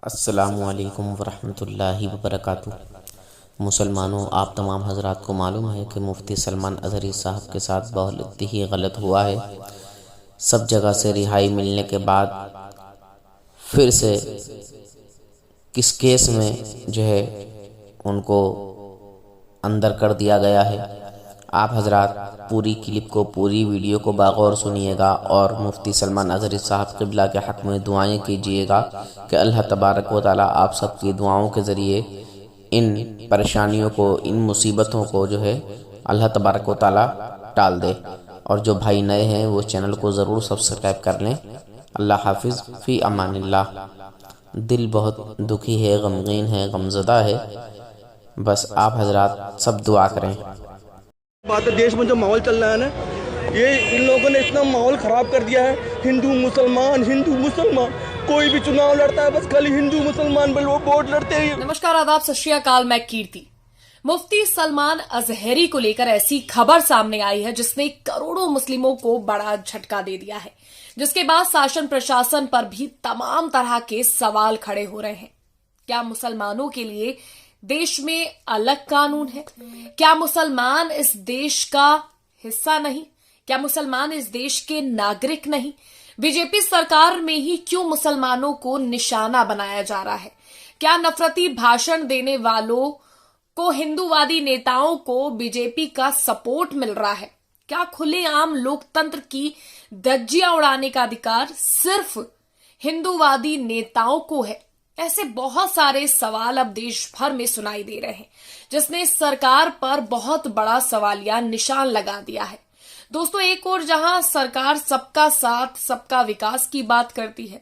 अस्सलामुअलैकुम वरहमतुल्लाहि वबरकातुहू। मुसलमानों, आप तमाम हजरात को मालूम है कि मुफ्ती सलमान अज़हरी साहब के साथ बहुत ही गलत हुआ है। सब जगह से रिहाई मिलने के बाद फिर से किस केस में जो है उनको अंदर कर दिया गया है। आप हजरात पूरी क्लिप को, पूरी वीडियो को बागौर सुनिएगा और मुफ्ती सलमान अज़हरी साहब क़िबला के हक़ में दुआएं कीजिएगा कि अल्लाह तबारक व तआला आप सबकी दुआओं के ज़रिए इन परेशानियों को, इन मुसीबतों को जो है अल्लाह तबारक व तआला टाल दे। और जो भाई नए हैं वो चैनल को ज़रूर सब्सक्राइब कर लें। अल्लाह हाफिज़, फ़ी अमानिल्लाह। दिल बहुत दुखी है, गमगीन है, गमज़दा है। बस आप हजरात सब दुआ करें। बात है, देश में जो माहौल चल रहा है ना, ये इन लोगों ने इतना माहौल ख़राब कर दिया है। हिंदू मुसलमान कोई भी चुनाव लड़ता है बस खाली हिंदू मुसलमान बल वो वोट लड़ते हैं। नमस्कार, आदाब, सत श्री अकाल। मैं कीर्ति। मुफ्ती सलमान अज़हरी को लेकर ऐसी खबर सामने आई है जिसने करोड़ों मुस्लिमों को बड़ा झटका दे दिया है, जिसके बाद शासन प्रशासन पर भी तमाम तरह के सवाल खड़े हो रहे हैं। क्या मुसलमानों के लिए देश में अलग कानून है? क्या मुसलमान इस देश का हिस्सा नहीं? क्या मुसलमान इस देश के नागरिक नहीं? बीजेपी सरकार में ही क्यों मुसलमानों को निशाना बनाया जा रहा है? क्या नफरती भाषण देने वालों को, हिंदूवादी नेताओं को बीजेपी का सपोर्ट मिल रहा है? क्या खुलेआम लोकतंत्र की धज्जियां उड़ाने का अधिकार सिर्फ हिंदूवादी नेताओं को है? ऐसे बहुत सारे सवाल अब देश भर में सुनाई दे रहे हैं, जिसने सरकार पर बहुत बड़ा सवालिया निशान लगा दिया है। दोस्तों, एक ओर जहां सरकार सबका साथ, सबका विकास की बात करती है,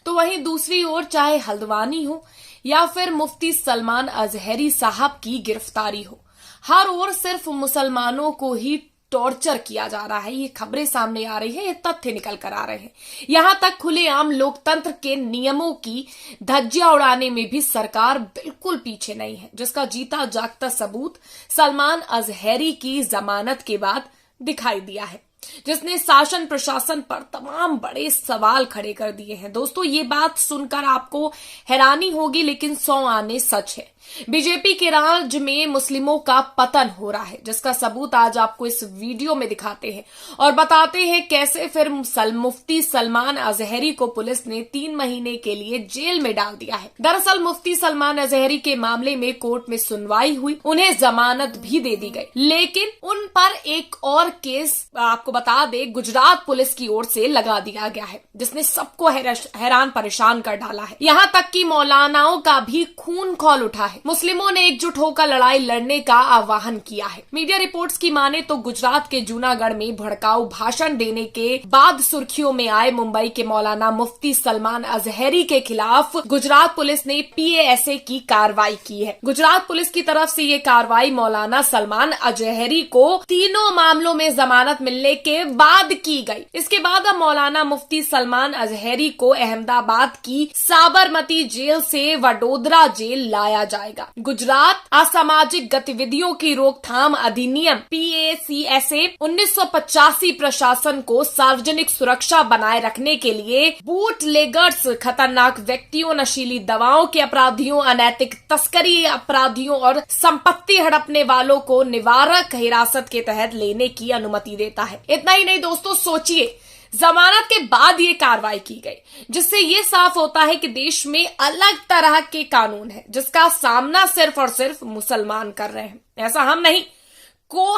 तो वहीं दूसरी ओर चाहे हल्द्वानी हो या फिर मुफ्ती सलमान अज़हरी साहब की गिरफ्तारी हो, हर ओर सिर्फ मुसलमानों को ही टॉर्चर किया जा रहा है। ये खबरें सामने आ रही है, ये तथ्य निकल कर आ रहे हैं। यहां तक खुलेआम लोकतंत्र के नियमों की धज्जियां उड़ाने में भी सरकार बिल्कुल पीछे नहीं है, जिसका जीता जागता सबूत सलमान अज़हरी की जमानत के बाद दिखाई दिया है, जिसने शासन प्रशासन पर तमाम बड़े सवाल खड़े कर दिए हैं। दोस्तों, ये बात सुनकर आपको हैरानी होगी, लेकिन 100 आने सच है। बीजेपी के राज में मुस्लिमों का पतन हो रहा है, जिसका सबूत आज आपको इस वीडियो में दिखाते हैं और बताते हैं कैसे फिर मुफ्ती सलमान अज़हरी को पुलिस ने 3 महीने के लिए जेल में डाल दिया है। दरअसल मुफ्ती सलमान अज़हरी के मामले में कोर्ट में सुनवाई हुई, उन्हें जमानत भी दे दी गई, लेकिन उन पर एक और केस आपको बता दे गुजरात पुलिस की ओर से लगा दिया गया है, जिसने सबको हैरान परेशान कर डाला है। यहाँ तक कि मौलानाओं का भी खून खौल उठा है। मुस्लिमों ने एकजुट होकर लड़ाई लड़ने का आह्वान किया है। मीडिया रिपोर्ट्स की माने तो गुजरात के जूनागढ़ में भड़काऊ भाषण देने के बाद सुर्खियों में आए मुंबई के मौलाना मुफ्ती सलमान अज़हरी के खिलाफ गुजरात पुलिस ने PASA की कार्रवाई की है। गुजरात पुलिस की तरफ से ये कार्रवाई मौलाना सलमान अज़हरी को तीनों मामलों में जमानत मिलने के बाद की गई। इसके बाद अब मौलाना मुफ्ती सलमान अज़हरी को अहमदाबाद की साबरमती जेल से वडोदरा जेल लाया जाएगा। गुजरात असामाजिक गतिविधियों की रोकथाम अधिनियम PACSA 1985 प्रशासन को सार्वजनिक सुरक्षा बनाए रखने के लिए बूटलेगर्स, खतरनाक व्यक्तियों, नशीली दवाओं के अपराधियों, अनैतिक तस्करी अपराधियों और संपत्ति हड़पने वालों को निवारक हिरासत के तहत लेने की अनुमति देता है। इतना ही नहीं दोस्तों, सोचिए, जमानत के बाद ये कार्रवाई की गई, जिससे ये साफ होता है कि देश में अलग तरह के कानून है, जिसका सामना सिर्फ और सिर्फ मुसलमान कर रहे हैं। ऐसा हम नहीं,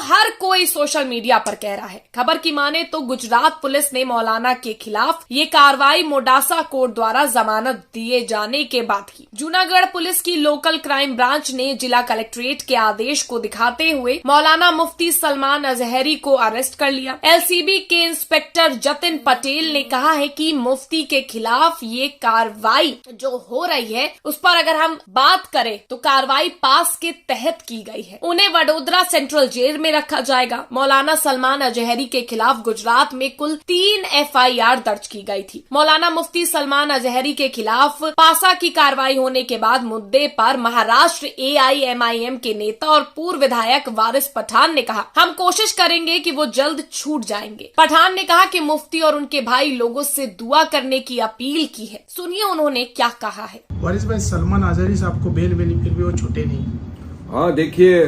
हर कोई सोशल मीडिया पर कह रहा है। खबर की माने तो गुजरात पुलिस ने मौलाना के खिलाफ ये कार्रवाई मोडासा कोर्ट द्वारा जमानत दिए जाने के बाद की। जूनागढ़ पुलिस की लोकल क्राइम ब्रांच ने जिला कलेक्ट्रेट के आदेश को दिखाते हुए मौलाना मुफ्ती सलमान अज़हरी को अरेस्ट कर लिया। LCB के इंस्पेक्टर जतिन पटेल ने कहा है कि मुफ्ती के खिलाफ ये कार्रवाई जो हो रही है, उस पर अगर हम बात करें तो कार्रवाई पास के तहत की गई है। उन्हें वडोदरा सेंट्रल जेल में रखा जाएगा। मौलाना सलमान अजहरी के खिलाफ गुजरात में कुल 3 FIR दर्ज की गई थी। मौलाना मुफ्ती सलमान अजहरी के खिलाफ पासा की कार्रवाई होने के बाद मुद्दे पर महाराष्ट्र AIMIM के नेता और पूर्व विधायक वारिस पठान ने कहा, हम कोशिश करेंगे कि वो जल्द छूट जाएंगे। पठान ने कहा कि मुफ्ती और उनके भाई लोगों से दुआ करने की अपील की है। सुनिए उन्होंने क्या कहा है। वारिस भाई, सलमान अजहरी साहब को बेल मिली फिर भी वो छूटे नहीं। हाँ, देखिए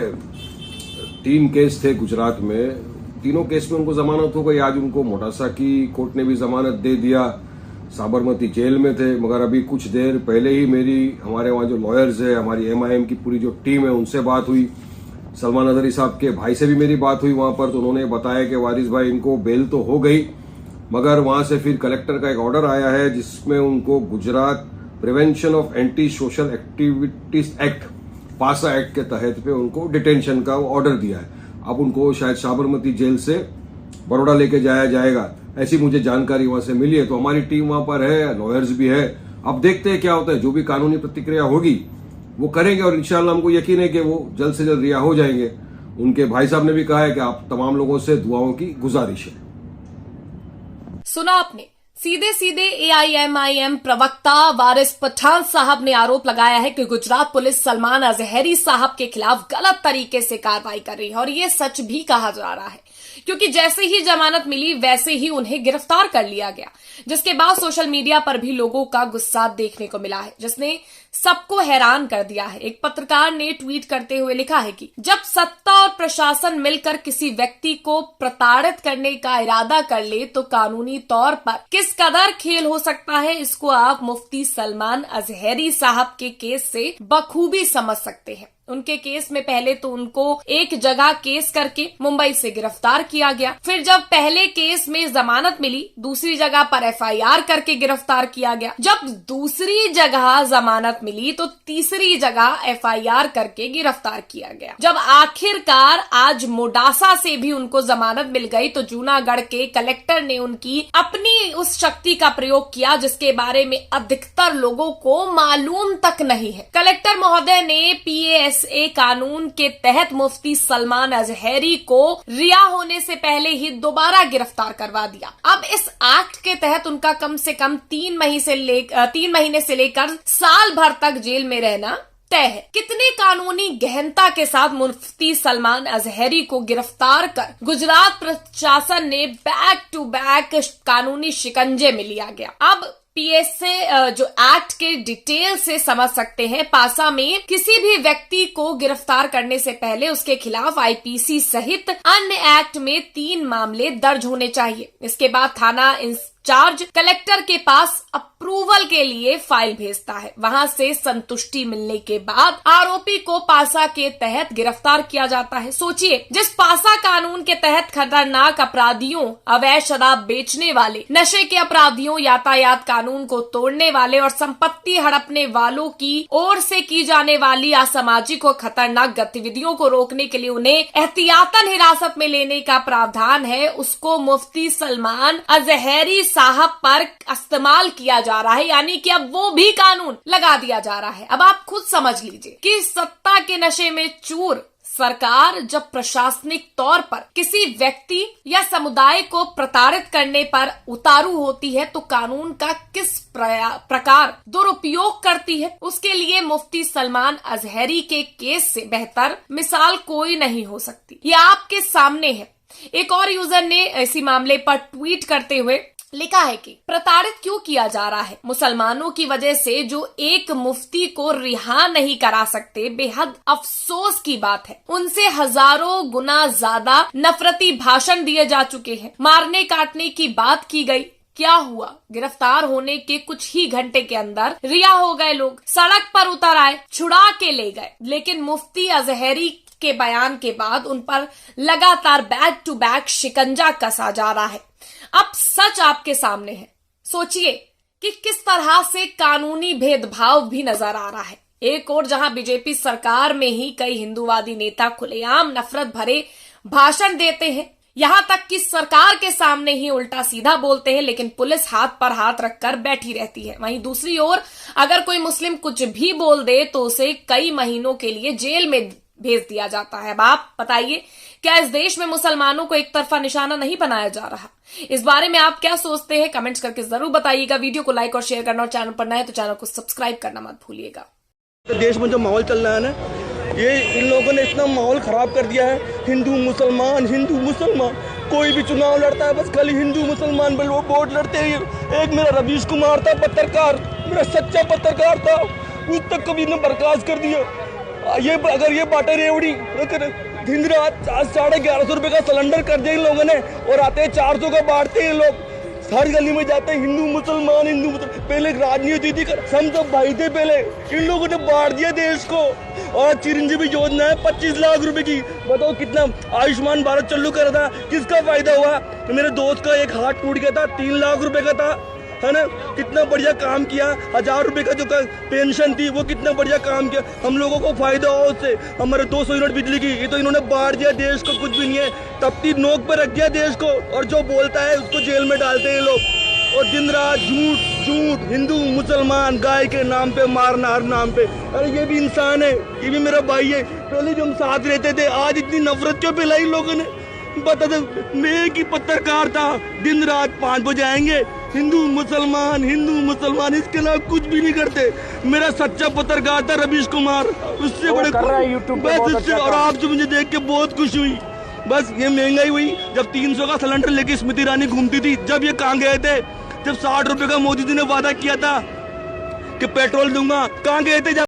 3 केस थे गुजरात में, तीनों केस में उनको जमानत हो गई। आज उनको मोटासा की कोर्ट ने भी जमानत दे दिया। साबरमती जेल में थे, मगर अभी कुछ देर पहले ही हमारे वहाँ जो लॉयर्स है, हमारी MIM की पूरी जो टीम है, उनसे बात हुई। सलमान अजहरी साहब के भाई से भी मेरी बात हुई वहां पर, तो उन्होंने बताया कि वारिस भाई इनको बेल तो हो गई, मगर वहां से फिर कलेक्टर का एक ऑर्डर आया है जिसमें उनको Gujarat prevention of anti social activities act, पासा एक्ट के तहत पे उनको डिटेंशन का ऑर्डर दिया है। अब उनको शायद साबरमती जेल से बड़ौदा लेके जाया जाएगा, ऐसी मुझे जानकारी वहां से मिली है। तो हमारी टीम वहां पर है, लॉयर्स भी है। अब देखते हैं क्या होता है, जो भी कानूनी प्रतिक्रिया होगी वो करेंगे और इंशाल्लाह हमको यकीन है कि वो जल्द से जल्द रिहा हो जाएंगे। उनके भाई साहब ने भी कहा है कि आप तमाम लोगों से दुआओं की गुजारिश है। सुना आपने, सीधे सीधे AIMIM प्रवक्ता वारिस पठान साहब ने आरोप लगाया है कि गुजरात पुलिस सलमान अजहरी साहब के खिलाफ गलत तरीके से कार्रवाई कर रही है। और ये सच भी कहा जा रहा है, क्योंकि जैसे ही जमानत मिली वैसे ही उन्हें गिरफ्तार कर लिया गया, जिसके बाद सोशल मीडिया पर भी लोगों का गुस्सा देखने को मिला है, जिसने सबको हैरान कर दिया है। एक पत्रकार ने ट्वीट करते हुए लिखा है कि जब सत्ता और प्रशासन मिलकर किसी व्यक्ति को प्रताड़ित करने का इरादा कर ले तो कानूनी तौर पर किस कदर खेल हो सकता है, इसको आप मुफ्ती सलमान अजहरी साहब के केस से बखूबी समझ सकते हैं। उनके केस में पहले तो उनको एक जगह केस करके मुंबई से गिरफ्तार किया गया, फिर जब पहले केस में जमानत मिली दूसरी जगह पर FIR करके गिरफ्तार किया गया, जब दूसरी जगह जमानत मिली तो तीसरी जगह FIR करके गिरफ्तार किया गया। जब आखिरकार आज मोडासा से भी उनको जमानत मिल गई तो जूनागढ़ के कलेक्टर ने उनकी अपनी उस शक्ति का प्रयोग किया जिसके बारे में अधिकतर लोगों को मालूम तक नहीं है। कलेक्टर महोदय ने PASA कानून के तहत मुफ्ती सलमान अजहरी को रिहा होने से पहले ही दोबारा गिरफ्तार करवा दिया। अब इस एक्ट के तहत उनका कम से कम 3 महीने से लेकर साल भर तक जेल में रहना तय है। कितने कानूनी गहनता के साथ मुफ्ती सलमान अजहरी को गिरफ्तार कर गुजरात प्रशासन ने बैक टू बैक कानूनी शिकंजे में लिया गया। अब PSA जो एक्ट के डिटेल से समझ सकते हैं, पासा में किसी भी व्यक्ति को गिरफ्तार करने से पहले उसके खिलाफ IPC सहित अन्य एक्ट में 3 मामले दर्ज होने चाहिए। इसके बाद थाना इंचार्ज कलेक्टर के पास अप्रूवल के लिए फाइल भेजता है, वहां से संतुष्टि मिलने के बाद आरोपी को पासा के तहत गिरफ्तार किया जाता है। सोचिए, जिस पासा कानून के तहत खतरनाक अपराधियों, अवैध शराब बेचने वाले, नशे के अपराधियों, यातायात कानून को तोड़ने वाले और संपत्ति हड़पने वालों की ओर से की जाने वाली असामाजिक और खतरनाक गतिविधियों को रोकने के लिए उन्हें एहतियातन हिरासत में लेने का प्रावधान है, उसको मुफ्ती सलमान अजहरी साहब पर इस्तेमाल किया जा रहा है। यानी कि अब वो भी कानून लगा दिया जा रहा है। अब आप खुद समझ लीजिए कि सत्ता के नशे में चूर सरकार जब प्रशासनिक तौर पर किसी व्यक्ति या समुदाय को प्रताड़ित करने पर उतारू होती है तो कानून का किस प्रकार दुरुपयोग करती है, उसके लिए मुफ्ती सलमान अजहरी के केस से बेहतर मिसाल कोई नहीं हो सकती। ये आपके सामने है। एक और यूजर ने इसी मामले पर ट्वीट करते हुए लिखा है कि प्रताड़ित क्यों किया जा रहा है, मुसलमानों की वजह से जो एक मुफ्ती को रिहा नहीं करा सकते, बेहद अफसोस की बात है। उनसे हजारों गुना ज्यादा नफरती भाषण दिए जा चुके हैं, मारने काटने की बात की गई। क्या हुआ, गिरफ्तार होने के कुछ ही घंटे के अंदर रिहा हो गए लोग, सड़क पर उतर आए, छुड़ा के ले गए। लेकिन मुफ्ती अजहरी के बयान के बाद उन पर लगातार बैक टू बैक शिकंजा कसा जा रहा है। अब सच आपके सामने है। सोचिए कि किस तरह से कानूनी भेदभाव भी नजर आ रहा है। एक और जहां बीजेपी सरकार में ही कई हिंदूवादी नेता खुलेआम नफरत भरे भाषण देते हैं, यहां तक कि सरकार के सामने ही उल्टा सीधा बोलते हैं, लेकिन पुलिस हाथ पर हाथ रखकर बैठी रहती है। वहीं दूसरी ओर अगर कोई मुस्लिम कुछ भी बोल दे तो उसे कई महीनों के लिए जेल में भेज दिया जाता है। अब आप बताइए, क्या इस देश में मुसलमानों को एक तरफा निशाना नहीं बनाया जा रहा? इस बारे में आप क्या सोचते हैं? कमेंट्स करके जरूर बताइएगा। वीडियो को लाइक और शेयर करना, और चैनल पर नए हैं तो चैनल को सब्सक्राइब करना मत भूलिएगा। देश में जो माहौल चल रहा है ना, ये इन लोगों ने इतना माहौल खराब कर दिया है। हिंदू मुसलमान, कोई भी चुनाव लड़ता है बस खाली हिंदू मुसलमान बिल वो वोट लड़ते हैं। एक मेरा रवीश कुमार था, पत्रकार, मेरा सच्चा पत्रकार था, उस तक कभी ने बर्खास्त कर दिया। ये अगर ये बाटे रेवड़ी दिन रात 1150 रुपए का सिलेंडर कर दिया इन लोगों ने, और आते हैं 400 का बांटते हैं लोग। हर गली में जाते हैं हिंदू मुसलमान। पहले राजनीति थी, हम सब भाई थे पहले। इन लोगों ने बांट दिया देश को। और चिरंजीवी योजना है 25 लाख रुपए की। बताओ कितना आयुष्मान भारत चालू करा था, किसका फायदा हुआ? मेरे दोस्त का एक हाथ टूट गया था, 3 लाख रुपए का था, है ना। कितना बढ़िया काम किया। 1000 रुपए का जो पेंशन थी वो कितना बढ़िया काम किया। हम लोगों को फायदा हो उससे। हमारे 200 यूनिट बिजली की, ये तो इन्होंने बांट दिया देश को, कुछ भी नहीं है। तपती नोक पर रख दिया देश को, और जो बोलता है उसको जेल में डालते हैं लोग। और दिन रात झूठ, हिंदू मुसलमान, गाय के नाम पे मारना, हर नाम पे। अरे ये भी इंसान है, ये भी मेरा भाई है। पहले जो हम साथ रहते थे, आज इतनी नफरत क्यों फैलाई लोगों ने? बता दे, मैं एक ही पत्रकार था, दिन रात 5 बजे आएंगे, हिंदू मुसलमान, इसके अलावा कुछ भी नहीं करते। मेरा सच्चा पत्रकार था रवीश कुमार, उससे बड़े कर रहा है यूट्यूब पे बस उससे। और आपसे मुझे देख के बहुत खुशी हुई। बस ये महंगाई हुई, जब 300 का सिलेंडर लेके स्मृति ईरानी घूमती थी, जब ये कहाँ गए थे? जब 60 रुपए का मोदी जी ने वादा किया था कि पेट्रोल दूंगा, कहाँ गए थे?